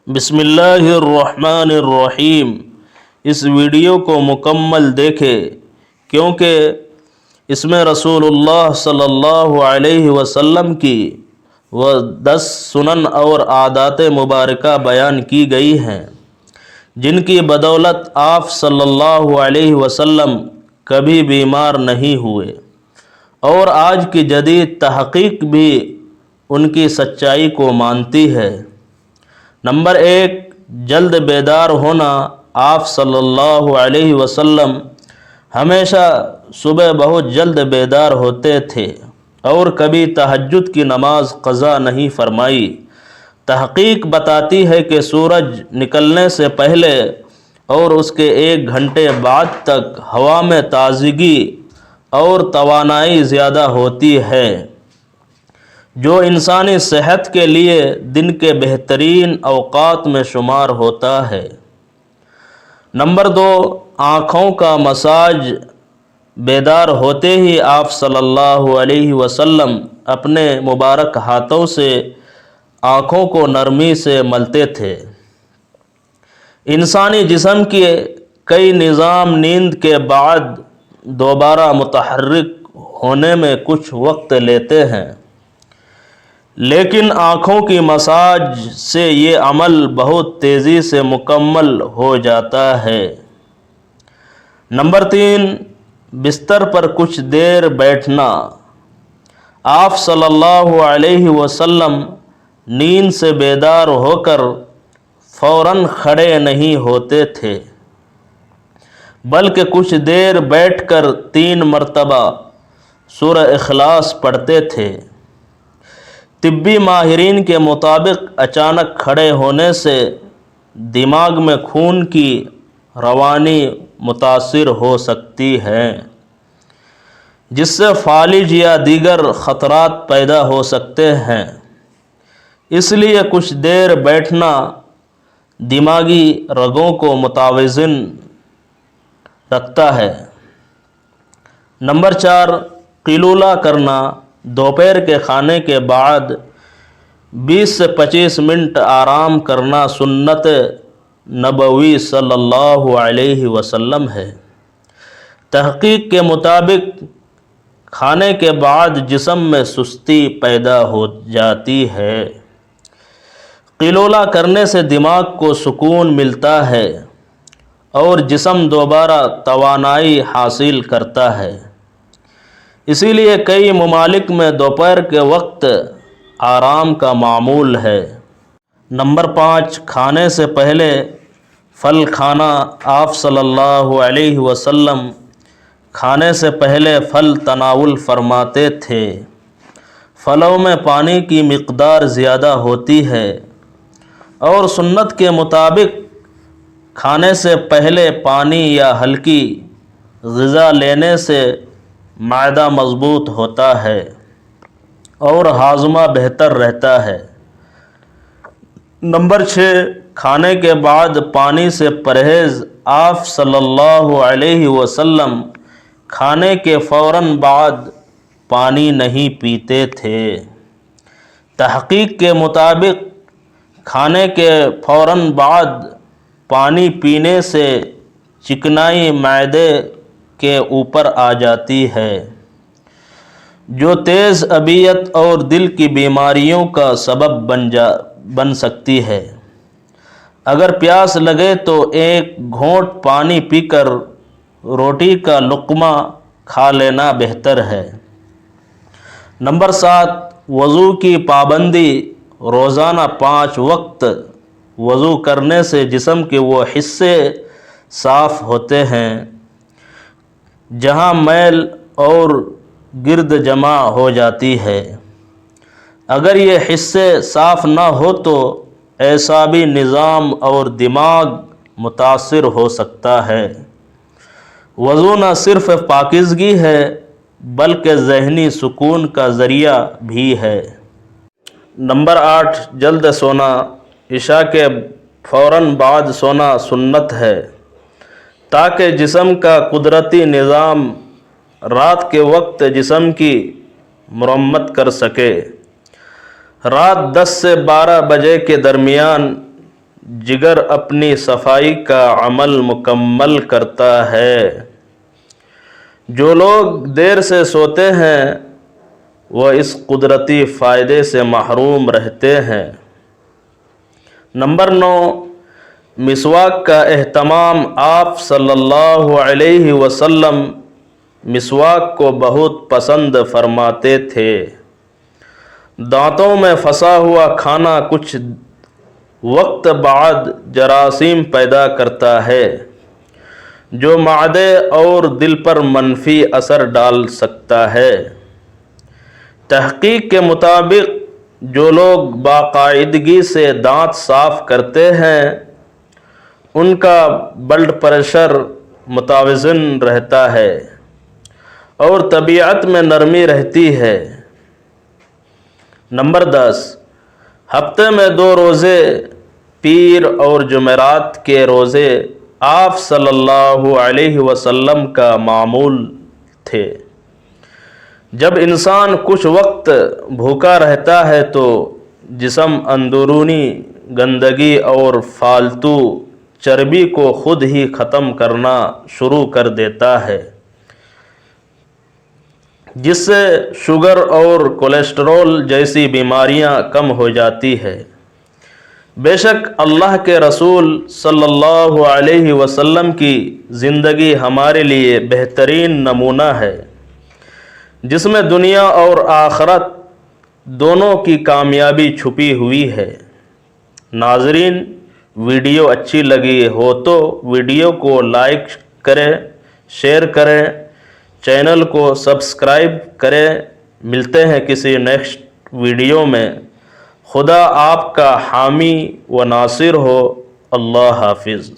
بسم اللہ الرحمن الرحیم۔ اس ویڈیو کو مکمل دیکھیں کیونکہ اس میں رسول اللہ صلی اللہ علیہ وسلم کی وہ 10 سنن اور عادات مبارکہ بیان کی گئی ہیں جن کی بدولت آپ صلی اللہ علیہ وسلم کبھی بیمار نہیں ہوئے، اور آج کی جدید تحقیق بھی ان کی سچائی کو مانتی ہے۔ نمبر 1، جلد بیدار ہونا۔ آپ صلی اللہ علیہ وسلم ہمیشہ صبح بہت جلد بیدار ہوتے تھے اور کبھی تہجد کی نماز قضا نہیں فرمائی۔ تحقیق بتاتی ہے کہ سورج نکلنے سے پہلے اور اس کے 1 گھنٹے بعد تک ہوا میں تازگی اور توانائی زیادہ ہوتی ہے، جو انسانی صحت کے لیے دن کے بہترین اوقات میں شمار ہوتا ہے۔ نمبر 2، آنکھوں کا مساج۔ بیدار ہوتے ہی آپ صلی اللہ علیہ وسلم اپنے مبارک ہاتھوں سے آنکھوں کو نرمی سے ملتے تھے۔ انسانی جسم کے کئی نظام نیند کے بعد دوبارہ متحرک ہونے میں کچھ وقت لیتے ہیں، لیکن آنکھوں کی مساج سے یہ عمل بہت تیزی سے مکمل ہو جاتا ہے۔ نمبر 3، بستر پر کچھ دیر بیٹھنا۔ آپ صلی اللہ علیہ وسلم نیند سے بیدار ہو کر فوراً کھڑے نہیں ہوتے تھے، بلکہ کچھ دیر بیٹھ کر 3 مرتبہ سورہ اخلاص پڑھتے تھے۔ طبی ماہرین کے مطابق اچانک کھڑے ہونے سے دماغ میں خون کی روانی متاثر ہو سکتی ہے، جس سے فالج یا دیگر خطرات پیدا ہو سکتے ہیں۔ اس لیے کچھ دیر بیٹھنا دماغی رگوں کو متوازن رکھتا ہے۔ نمبر 4، قیلولہ کرنا۔ دوپہر کے کھانے کے بعد 20 سے 25 منٹ آرام کرنا سنت نبوی صلی اللہ علیہ وسلم ہے۔ تحقیق کے مطابق کھانے کے بعد جسم میں سستی پیدا ہو جاتی ہے۔ قیلولہ کرنے سے دماغ کو سکون ملتا ہے اور جسم دوبارہ توانائی حاصل کرتا ہے۔ اسی لیے کئی ممالک میں دوپہر کے وقت آرام کا معمول ہے۔ نمبر 5، کھانے سے پہلے پھل کھانا۔ آپ صلی اللہ علیہ وسلم کھانے سے پہلے پھل تناول فرماتے تھے۔ پھلوں میں پانی کی مقدار زیادہ ہوتی ہے اور سنت کے مطابق کھانے سے پہلے پانی یا ہلکی غذا لینے سے معدہ مضبوط ہوتا ہے اور ہاضمہ بہتر رہتا ہے۔ نمبر 6، کھانے کے بعد پانی سے پرہیز۔ آپ صلی اللہ علیہ وسلم کھانے کے فوراً بعد پانی نہیں پیتے تھے۔ تحقیق کے مطابق کھانے کے فوراً بعد پانی پینے سے چکنائی معدے کے اوپر آ جاتی ہے، جو تیز عبیت اور دل کی بیماریوں کا سبب بن سکتی ہے۔ اگر پیاس لگے تو 1 گھونٹ پانی پی کر روٹی کا لقمہ کھا لینا بہتر ہے۔ نمبر 7، وضو کی پابندی۔ روزانہ 5 وقت وضو کرنے سے جسم کے وہ حصے صاف ہوتے ہیں جہاں میل اور گرد جمع ہو جاتی ہے۔ اگر یہ حصے صاف نہ ہو تو اعصابی نظام اور دماغ متاثر ہو سکتا ہے۔ وضو نہ صرف پاکیزگی ہے بلکہ ذہنی سکون کا ذریعہ بھی ہے۔ نمبر 8، جلد سونا۔ عشاء کے فوراً بعد سونا سنت ہے تاکہ جسم کا قدرتی نظام رات کے وقت جسم کی مرمت کر سکے۔ رات 10 سے 12 بجے کے درمیان جگر اپنی صفائی کا عمل مکمل کرتا ہے۔ جو لوگ دیر سے سوتے ہیں وہ اس قدرتی فائدے سے محروم رہتے ہیں۔ نمبر 9، مسواک کا اہتمام۔ آپ صلی اللہ علیہ وسلم مسواک کو بہت پسند فرماتے تھے۔ دانتوں میں پھنسا ہوا کھانا کچھ وقت بعد جراثیم پیدا کرتا ہے جو معدے اور دل پر منفی اثر ڈال سکتا ہے۔ تحقیق کے مطابق جو لوگ باقاعدگی سے دانت صاف کرتے ہیں ان کا بلڈ پریشر متوازن رہتا ہے اور طبیعت میں نرمی رہتی ہے۔ نمبر 10، ہفتے میں 2 روزے، پیر اور جمعرات کے روزے آپ صلی اللہ علیہ وسلم کا معمول تھے۔ جب انسان کچھ وقت بھوکا رہتا ہے تو جسم اندرونی گندگی اور فالتو چربی کو خود ہی ختم کرنا شروع کر دیتا ہے، جس سے شوگر اور کولیسٹرول جیسی بیماریاں کم ہو جاتی ہے۔ بے شک اللہ کے رسول صلی اللہ علیہ وسلم کی زندگی ہمارے لیے بہترین نمونہ ہے جس میں دنیا اور آخرت دونوں کی کامیابی چھپی ہوئی ہے۔ ناظرین، ویڈیو اچھی لگی ہو تو ویڈیو کو لائک کریں، شیئر کریں، چینل کو سبسکرائب کریں۔ ملتے ہیں کسی نیکسٹ ویڈیو میں۔ خدا آپ کا حامی و ناصر ہو۔ اللہ حافظ۔